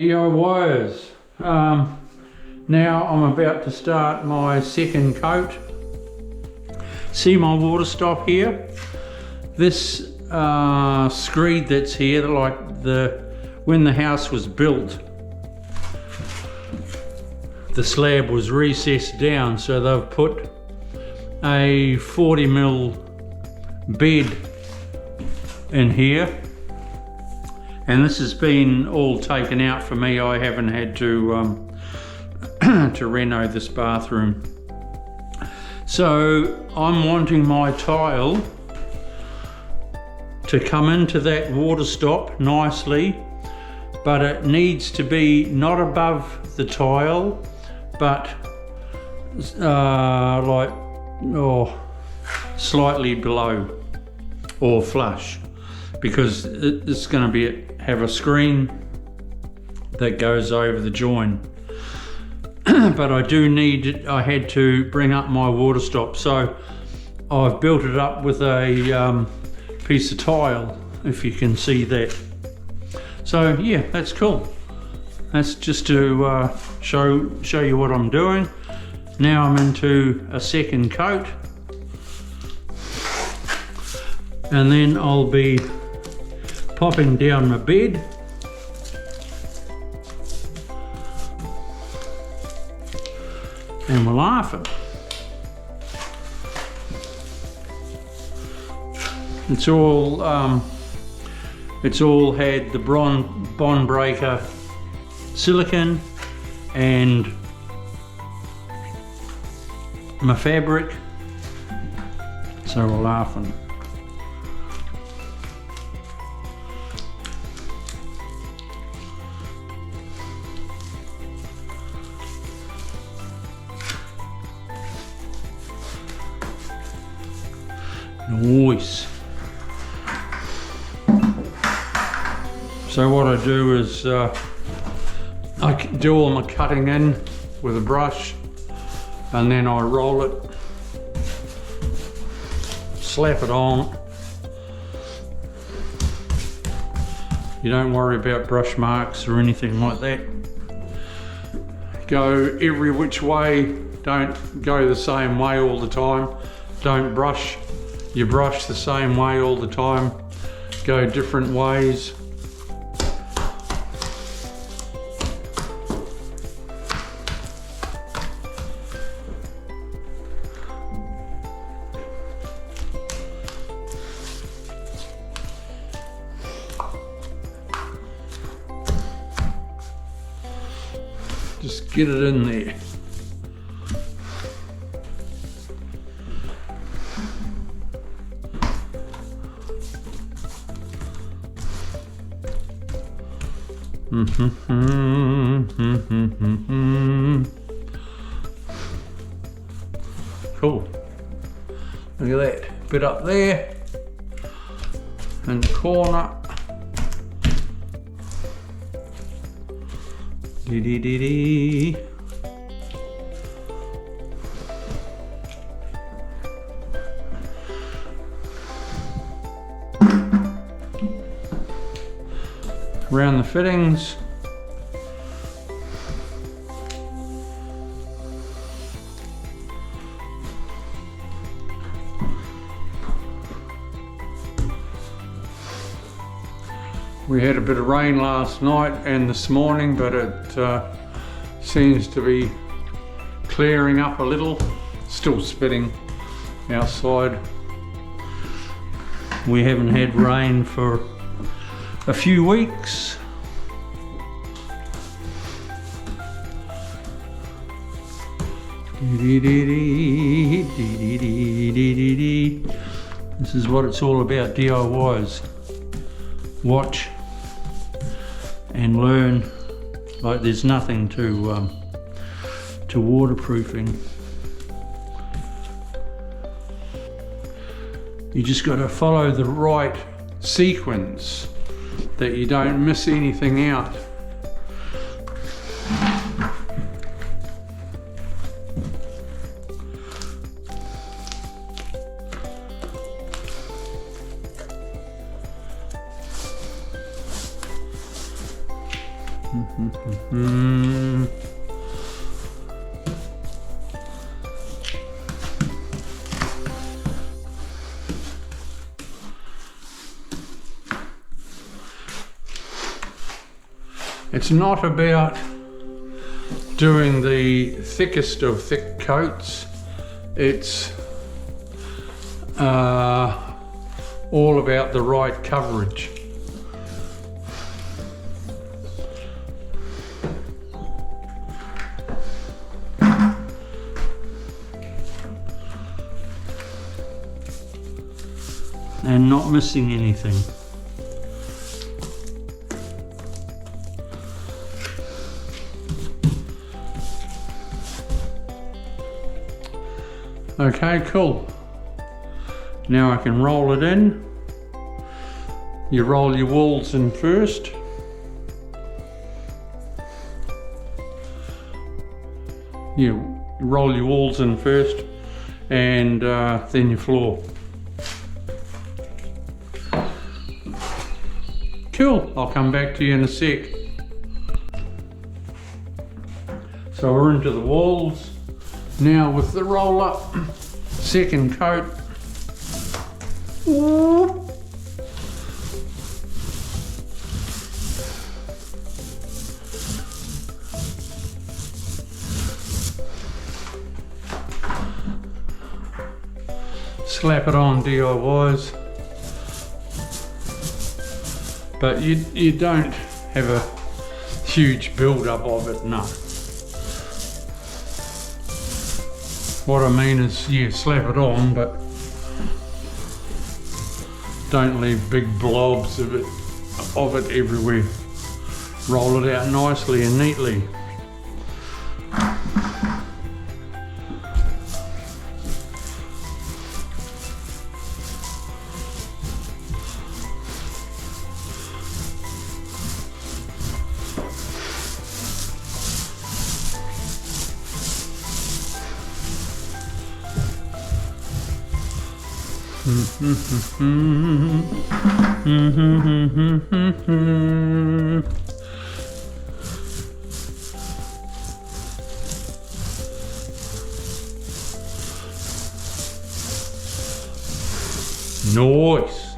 DIYers. Now I'm about to start my second coat. See my water stop here? This screed that's here, like when the house was built, the slab was recessed down, so they've put a 40mm bed in here. And this has been all taken out for me. I haven't had to to reno this bathroom. So I'm wanting my tile to come into that water stop nicely, but it needs to be not above the tile, but slightly below or flush, because it's going to have a screen that goes over the join. But I had to bring up my water stop, so I've built it up with a piece of tile, if you can see that. So yeah, that's cool. That's just to show you what I'm doing. Now I'm into a second coat, and then I'll be popping down my bed. And we're laughing. It's all had the bond breaker silicone and my fabric, so we're laughing. Nice. So what I do is I do all my cutting in with a brush, and then I roll it, slap it on. You don't worry about brush marks or anything like that. Go every which way, don't go the same way all the time. Don't brush your brush the same way all the time. Go different ways. Just get it in there. Cool. Look at that bit up there in the corner. Dee. Around the fittings. We had a bit of rain last night and this morning, but it seems to be clearing up a little. Still spitting outside. We haven't had rain for a few weeks. This is what it's all about, DIYs. Watch and learn. Like, there's nothing to waterproofing. You just got to follow the right sequence, that you don't miss anything out. It's not about doing the thickest of thick coats. It's all about the right coverage. And not missing anything. Okay, cool. Now I can roll it in. You roll your walls in first. You roll your walls in first, and then your floor. Cool, I'll come back to you in a sec. So we're into the walls. Now with the roller, second coat. Slap it on DIYs. But you don't have a huge build-up of it, no. What I mean is, yeah, slap it on, but don't leave big blobs of it everywhere. Roll it out nicely and neatly. Nice.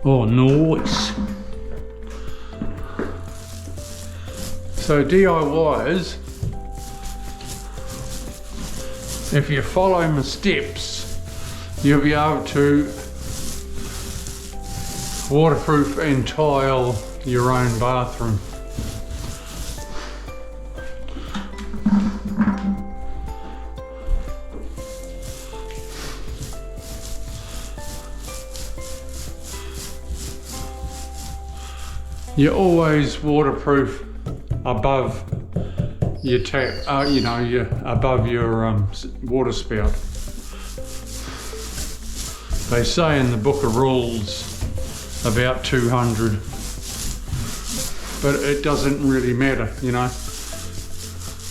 Oh, nice. So DIYers, if you follow my steps, you'll be able to waterproof and tile your own bathroom. You always waterproof above your tap, above your water spout. They say in the book of rules about 200, but it doesn't really matter, you know.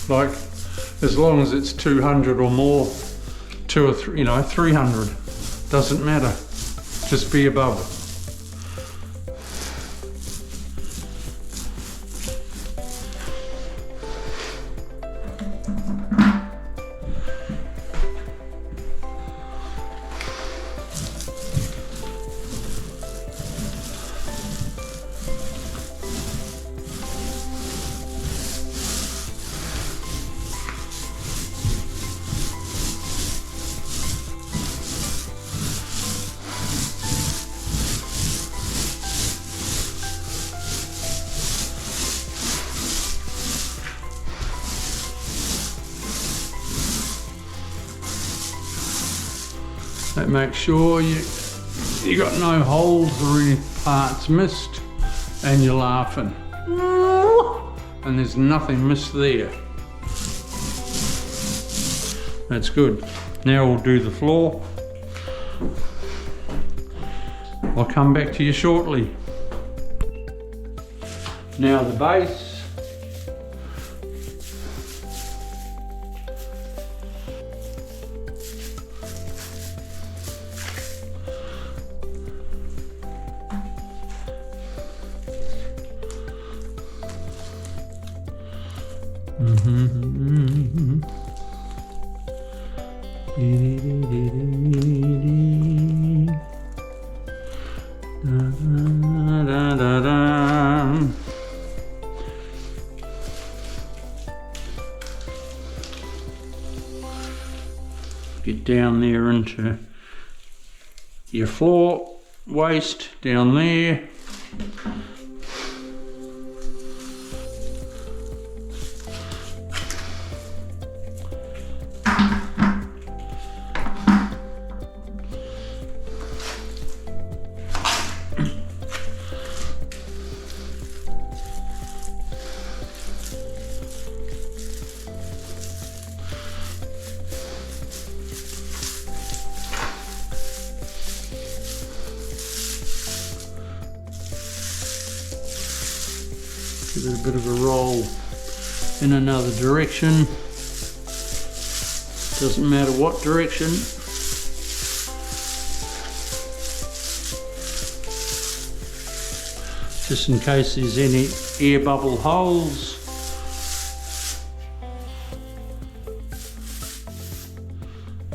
Like, as long as it's 200 or more, 300, doesn't matter. Just be above it. Make sure you got no holes or any parts missed, and you're laughing. And there's nothing missed there. That's good. Now we'll do the floor. I'll come back to you shortly. Now the base. Get down there into your floor waste down there. Give it a bit of a roll in another direction. Doesn't matter what direction. Just in case there's any air bubble holes.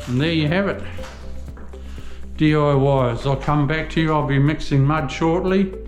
And there you have it. DIYs. I'll come back to you. I'll be mixing mud shortly.